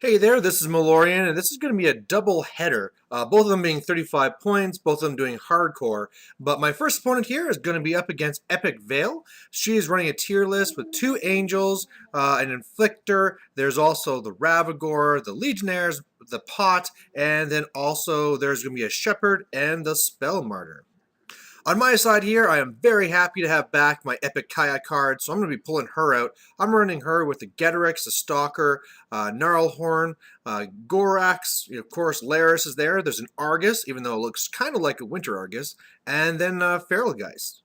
Hey there, this is Malorian, and this is going to be a double header. Both of them being 35 points, both of them doing hardcore. But my first opponent here is going to be up against eVayl. She is running a tier list with two angels, an inflictor. There's also the Ravagore, the legionnaires, the pot, and then also there's going to be a shepherd and the spell martyr. On my side here, I am very happy to have back my eKaya card, so I'm going to be pulling her out. I'm running her with the Getorix, the Stalker, Gnarlhorn, Gorax, of course Laris is there. There's an Argus, even though it looks kind of like a Winter Argus, and then Feralgeist.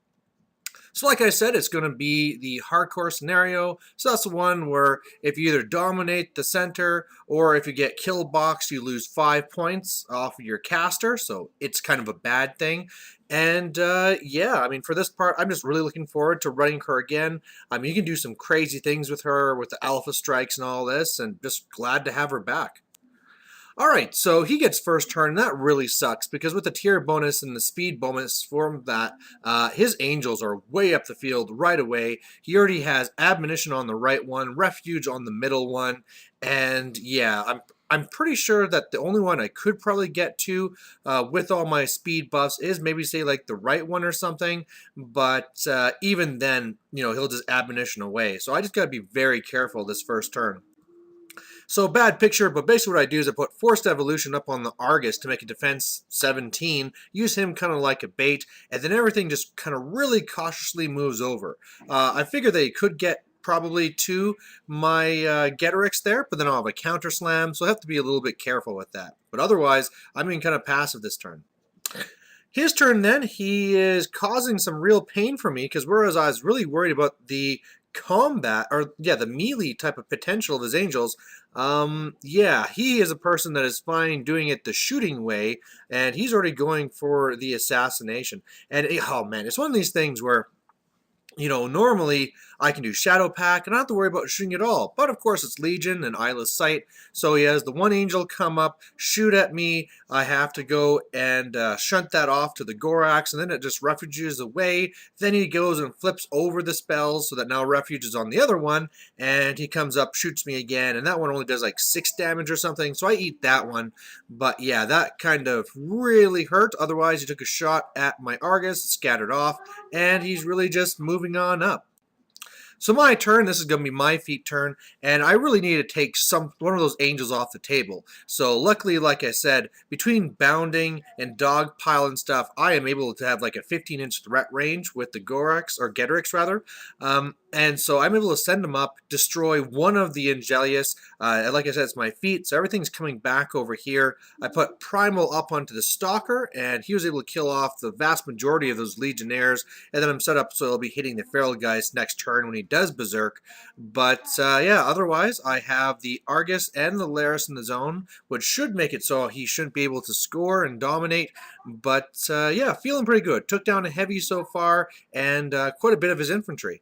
So like I said, it's going to be the hardcore scenario. So that's the one where if you either dominate the center or if you get kill boxed, you lose 5 points off of your caster. So it's kind of a bad thing. And yeah, I mean, for this part, I'm just really looking forward to running her again. I mean, you can do some crazy things with her with the alpha strikes and all this, and just glad to have her back. Alright, so he gets first turn, and that really sucks, because with the tier bonus and the speed bonus from that, his angels are way up the field right away. He already has Admonition on the right one, Refuge on the middle one, and yeah, I'm pretty sure that the only one I could probably get to with all my speed buffs is maybe say like the right one or something, but even then, you know, he'll just Admonition away. So I just got to be very careful this first turn. So bad picture, but basically what I do is I put Forced Evolution up on the Argus to make a defense 17, use him kind of like a bait, and then everything just kind of really cautiously moves over. I figure they could get probably to my Getorix there, but then I'll have a counter slam, so I have to be a little bit careful with that. But otherwise, I'm being kind of passive this turn. His turn then, he is causing some real pain for me, because whereas I was really worried about the combat, or yeah, the melee type of potential of his angels, yeah, he is a person that is fine doing it the shooting way, and he's already going for the assassination. And oh man, it's one of these things where, you know, normally I can do Shadow Pack and I don't have to worry about shooting at all. But of course it's Legion and Eyeless Sight. So he has the one angel come up, shoot at me. I have to go and shunt that off to the Gorax, and then it just refuges away. Then he goes and flips over the spells so that now refuge is on the other one. And he comes up, shoots me again. And that one only does like 6 damage or something. So I eat that one. But yeah, that kind of really hurt. Otherwise he took a shot at my Argus, scattered off. And he's really just moving on up. So my turn, this is going to be my feat turn, and I really need to take one of those angels off the table. So luckily, like I said, between bounding and dogpile and stuff, I am able to have like a 15-inch threat range with the Gorax, or Getorix rather. And so I'm able to send them up, destroy one of the Angelius. Like I said, it's my feat, so everything's coming back over here. I put Primal up onto the Stalker, and he was able to kill off the vast majority of those Legionnaires. And then I'm set up so he'll be hitting the Feralgeist next turn when he does Berserk. But yeah, otherwise I have the Argus and the Laris in the zone, which should make it so he shouldn't be able to score and dominate. But yeah, feeling pretty good. Took down a heavy so far, and quite a bit of his infantry.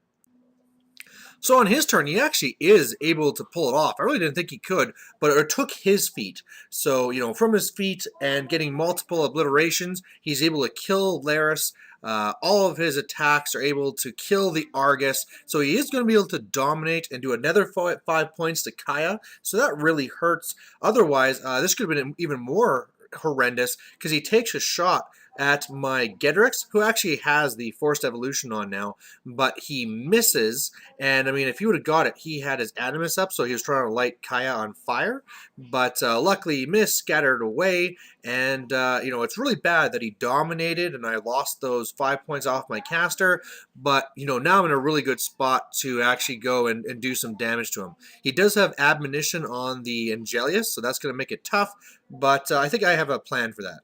So on his turn, he actually is able to pull it off. I really didn't think he could, but it took his feat. So, you know, from his feat and getting multiple obliterations, he's able to kill Laris. All of his attacks are able to kill the Argus. So he is going to be able to dominate and do another 5 points to Kaya. So that really hurts. Otherwise, this could have been even more horrendous because he takes a shot at my Getorix, who actually has the Forced Evolution on now, but he misses. And I mean, if he would have got it, he had his Animus up, so he was trying to light Kaya on fire. But luckily he missed, scattered away, and you know, it's really bad that he dominated and I lost those 5 points off my caster. But you know, now I'm in a really good spot to actually go and do some damage to him. He does have Admonition on the Angelius, so that's going to make it tough, but I think I have a plan for that.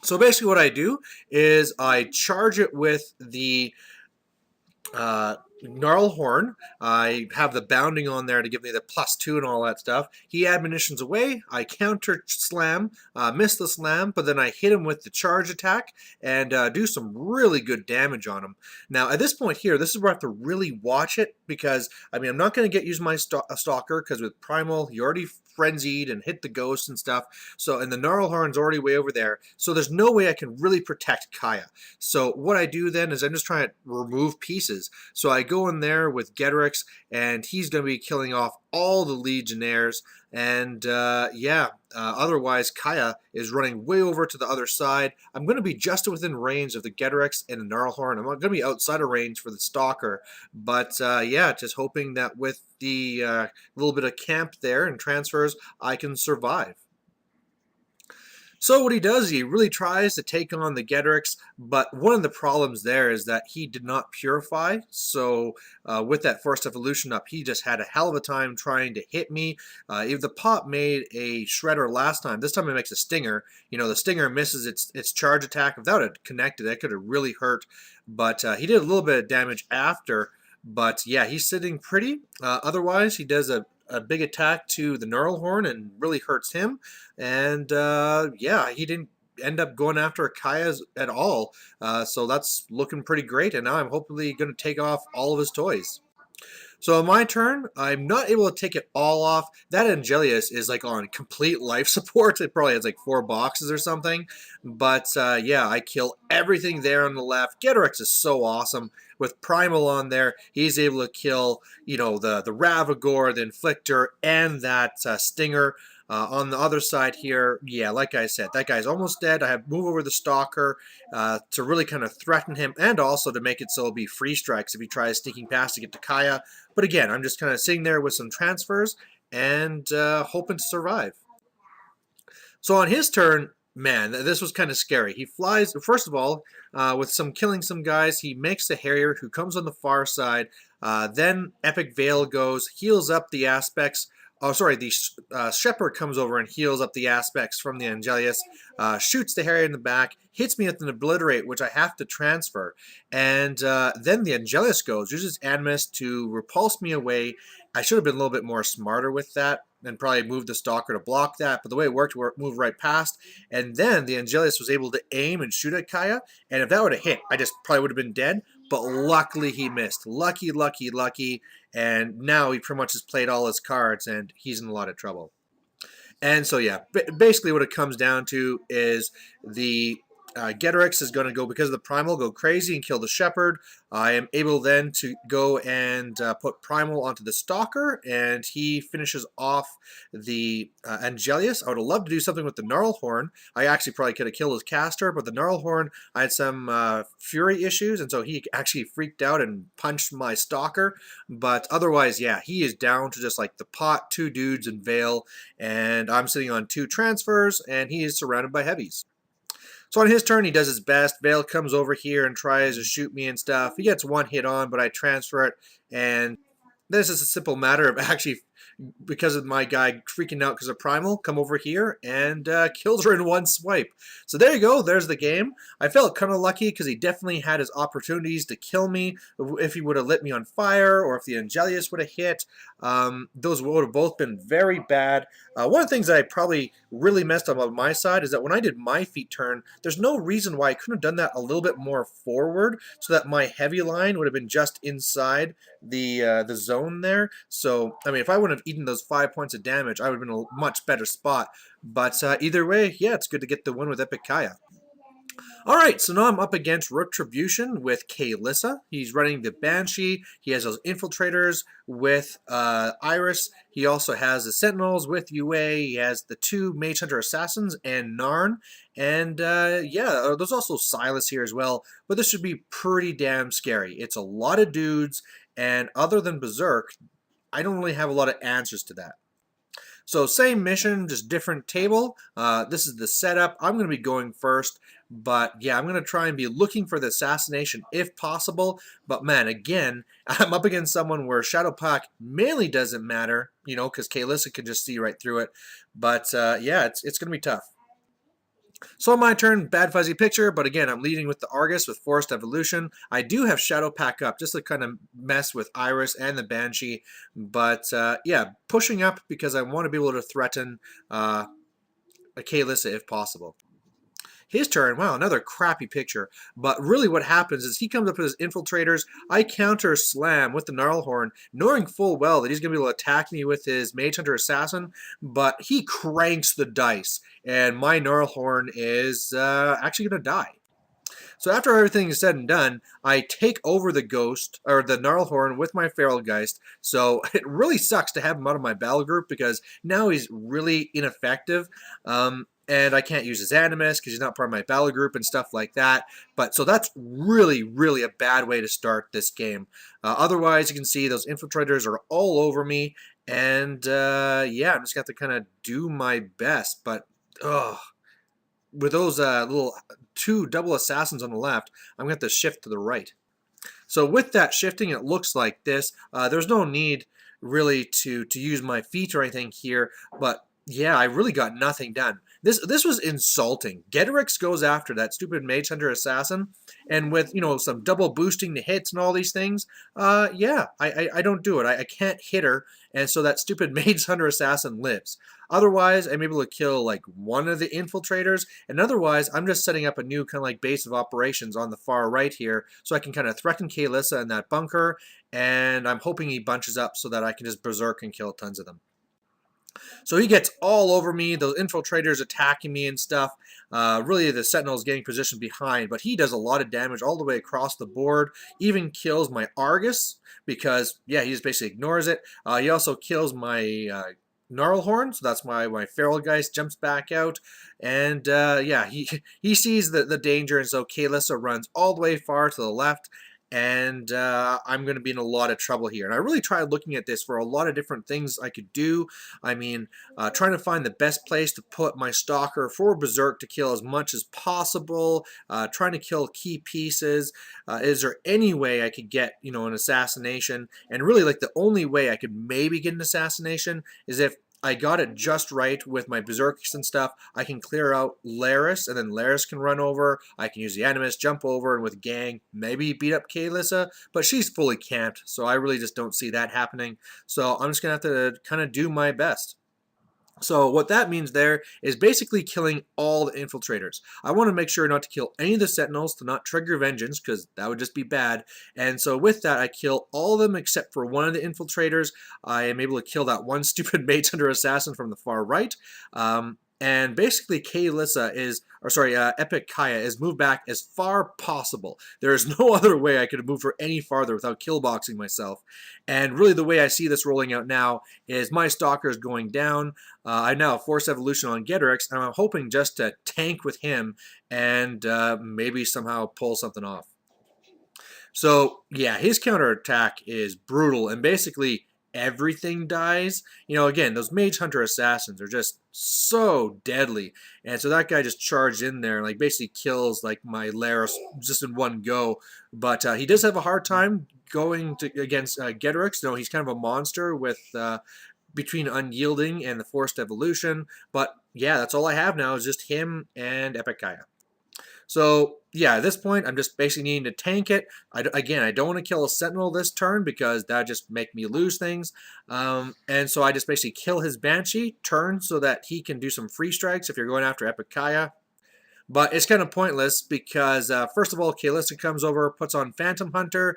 So basically what I do is I charge it with the Gnarlhorn. I have the bounding on there to give me the +2 and all that stuff. He admonitions away. I counter slam, miss the slam, but then I hit him with the charge attack and do some really good damage on him. Now at this point here, this is where I have to really watch it because I mean I'm not going to use my Stalker because with Primal he already frenzied and hit the ghost and stuff. So and the Gnarlhorn's already way over there. So there's no way I can really protect Kaya. So what I do then is I'm just trying to remove pieces. So I go in there with Getorix, and he's going to be killing off all the Legionnaires. And otherwise Kaya is running way over to the other side. I'm going to be just within range of the Getrix and the Gnarlhorn. I'm not going to be outside of range for the Stalker. But just hoping that with the little bit of camp there and transfers, I can survive. So what he does, he really tries to take on the Getrix, but one of the problems there is that he did not purify. So with that first evolution up, he just had a hell of a time trying to hit me. If the Pop made a Shredder last time, this time it makes a Stinger. You know, the Stinger misses its charge attack. Without it connected, that could have really hurt. But he did a little bit of damage after. But yeah, he's sitting pretty. Otherwise, he does a big attack to the Gnarlhorn and really hurts him. And he didn't end up going after Kaya's at all. So that's looking pretty great. And now I'm hopefully going to take off all of his toys. So on my turn, I'm not able to take it all off. That Angelius is like on complete life support. It probably has like 4 boxes or something. But I kill everything there on the left. Getrix is so awesome. With Primal on there, he's able to kill, the Ravagore, the Inflictor, and that Stinger. On the other side here, like I said, that guy's almost dead. I have move over the Stalker to really kind of threaten him and also to make it so it'll be free strikes if he tries sneaking past to get to Kaya. But again, I'm just kind of sitting there with some transfers and hoping to survive. So on his turn, man, this was kind of scary. He flies, first of all, with killing some guys. He makes the Harrier, who comes on the far side. Then eVayl goes, heals up the aspects. Oh, sorry, the Shepherd comes over and heals up the aspects from the Angelius, shoots the Harrier in the back, hits me with an Obliterate, which I have to transfer. And then the Angelius goes, uses Animus to repulse me away. I should have been a little bit more smarter with that and probably moved the Stalker to block that. But the way it worked, moved right past. And then the Angelius was able to aim and shoot at Kaya. And if that would have hit, I just probably would have been dead. But luckily he missed. Lucky, lucky, lucky. And now he pretty much has played all his cards, and he's in a lot of trouble. And so, basically what it comes down to is the Getrix is going to go, because of the Primal, go crazy and kill the Shepherd. I am able then to go and put Primal onto the Stalker, and he finishes off the Angelius. I would have loved to do something with the Gnarlhorn. I actually probably could have killed his caster, but the Gnarlhorn, I had some Fury issues, and so he actually freaked out and punched my Stalker. But otherwise, he is down to just like the pot, 2 dudes and Vale, and I'm sitting on 2 transfers, and he is surrounded by heavies. So on his turn, he does his best. Vale comes over here and tries to shoot me and stuff. He gets 1 hit on, but I transfer it. And this is a simple matter of actually, because of my guy freaking out because of Primal, come over here and kills her in 1 swipe. So there you go. There's the game. I felt kind of lucky because he definitely had his opportunities to kill me. If he would have lit me on fire or if the Angelius would have hit, those would have both been very bad. One of the things that I probably really messed up on my side is that when I did my feet turn, there's no reason why I couldn't have done that a little bit more forward so that my heavy line would have been just inside the zone there. So, I mean, if I wouldn't have eaten those 5 points of damage, I would have been in a much better spot. But either way, it's good to get the win with eKaya. Alright, so now I'm up against Retribution with Kaelyssa. He's running the Banshee. He has those Infiltrators with Iris. He also has the Sentinels with UA. He has the 2 Mage Hunter Assassins and Narn. And there's also Silas here as well. But this should be pretty damn scary. It's a lot of dudes, and other than Berserk, I don't really have a lot of answers to that. So same mission, just different table. This is the setup. I'm going to be going first, but I'm going to try and be looking for the assassination if possible. But man, again, I'm up against someone where Shadow Pack mainly doesn't matter, because Kaelyssa can just see right through it. But it's going to be tough. So on my turn, bad fuzzy picture, but again, I'm leading with the Argus with Forced Evolution. I do have Shadow Pack up just to kind of mess with Iris and the Banshee, but pushing up because I want to be able to threaten a Kaelyssa if possible. His turn, wow, another crappy picture. But really what happens is he comes up with his Infiltrators. I counter Slam with the Gnarlhorn, knowing full well that he's going to be able to attack me with his Mage Hunter Assassin, but he cranks the dice, and my Gnarlhorn is actually going to die. So after everything is said and done, I take over the Ghost, or the Gnarlhorn, with my Feral Geist. So it really sucks to have him out of my battle group because now he's really ineffective. And I can't use his Animus because he's not part of my battle group and stuff like that. But so that's really, really a bad way to start this game. Otherwise, you can see those infiltrators are all over me. And yeah, I'm just going to have to kind of do my best. But, ugh. With those little two double assassins on the left, I'm going to have to shift to the right. So with that shifting, it looks like this. There's no need really to use my feet or anything here, but yeah, I really got nothing done. This was insulting. Getrix goes after that stupid Mage Hunter assassin, and with some double boosting the hits and all these things, yeah, I don't do it. I can't hit her, and so that stupid Mage Hunter assassin lives. Otherwise, I'm able to kill like one of the infiltrators, and otherwise, I'm just setting up a new kind of like base of operations on the far right here, so I can kind of threaten Kaelyssa in that bunker, and I'm hoping he bunches up so that I can just berserk and kill tons of them. So he gets all over me, those infiltrators attacking me and stuff. Really, the Sentinel's getting positioned behind, but he does a lot of damage all the way across the board. Even kills my Argus because, yeah, he just basically ignores it. He also kills my Gnarlhorn, so that's why my Feral Geist jumps back out. And, yeah, he sees the danger, and so Kaelyssa runs all the way far to the left. And I'm going to be in a lot of trouble here. And I really tried looking at this for a lot of different things I could do. I mean, trying to find the best place to put my Stalker for Berserk to kill as much as possible, trying to kill key pieces. Is there any way I could get, an assassination? And really, like, the only way I could maybe get an assassination is if I got it just right with my Berserkers and stuff. I can clear out Laris, and then Laris can run over. I can use the Animus, jump over, and with Gang, maybe beat up Kaelyssa, but she's fully camped, so I really just don't see that happening. So I'm just going to have to kind of do my best. So what that means there is basically killing all the infiltrators. I want to make sure not to kill any of the sentinels to not trigger vengeance because that would just be bad. And so with that, I kill all of them except for one of the infiltrators. I am able to kill that one stupid Mage Hunter assassin from the far right. And basically, Kaelyssa eKaya is moved back as far possible. There is no other way I could have moved her any farther without killboxing myself. And really, the way I see this rolling out now is my Stalker is going down. I now have Force Evolution on Getrix, and I'm hoping just to tank with him and maybe somehow pull something off. So, yeah, his counterattack is brutal, and basically everything dies. Again, those Mage Hunter assassins are just so deadly. And so that guy just charged in there and like basically kills like my Laris just in one go. But he does have a hard time going against Getrix. He's kind of a monster with between Unyielding and the Forced Evolution. But yeah, that's all I have now is just him and eKaya. So, yeah, at this point, I'm just basically needing to tank it. Again, I don't want to kill a Sentinel this turn because that just make me lose things. And so I just basically kill his Banshee, turn so that he can do some free strikes if you're going after eKaya. But it's kind of pointless because, first of all, Kaelyssa comes over, puts on Phantom Hunter,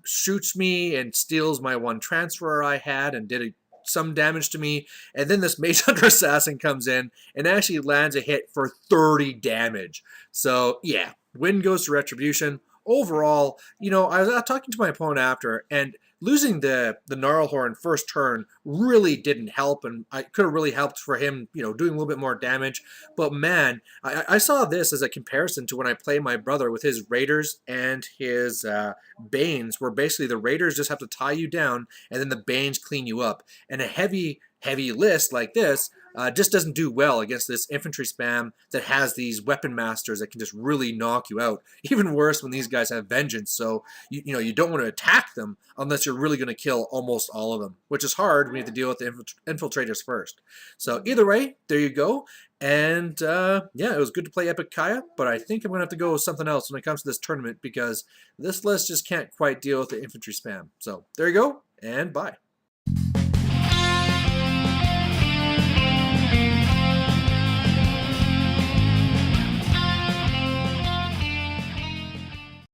shoots me and steals my one transfer I had and did some damage to me, and then this Mage Hunter assassin comes in and actually lands a hit for 30 damage. So yeah, win goes to Retribution. Overall, I was talking to my opponent after, and losing the Gnarlhorn first turn really didn't help, and I could have really helped for him, doing a little bit more damage. But man, I saw this as a comparison to when I play my brother with his Raiders and his Banes, where basically the Raiders just have to tie you down, and then the Banes clean you up. And a heavy list like this just doesn't do well against this infantry spam that has these weapon masters that can just really knock you out. Even worse when these guys have vengeance, so you don't want to attack them unless you're really going to kill almost all of them, which is hard when you have to deal with the infiltrators first. So either way, there you go. And yeah, it was good to play eKaya, but I think I'm going to have to go with something else when it comes to this tournament because this list just can't quite deal with the infantry spam. So there you go, and bye.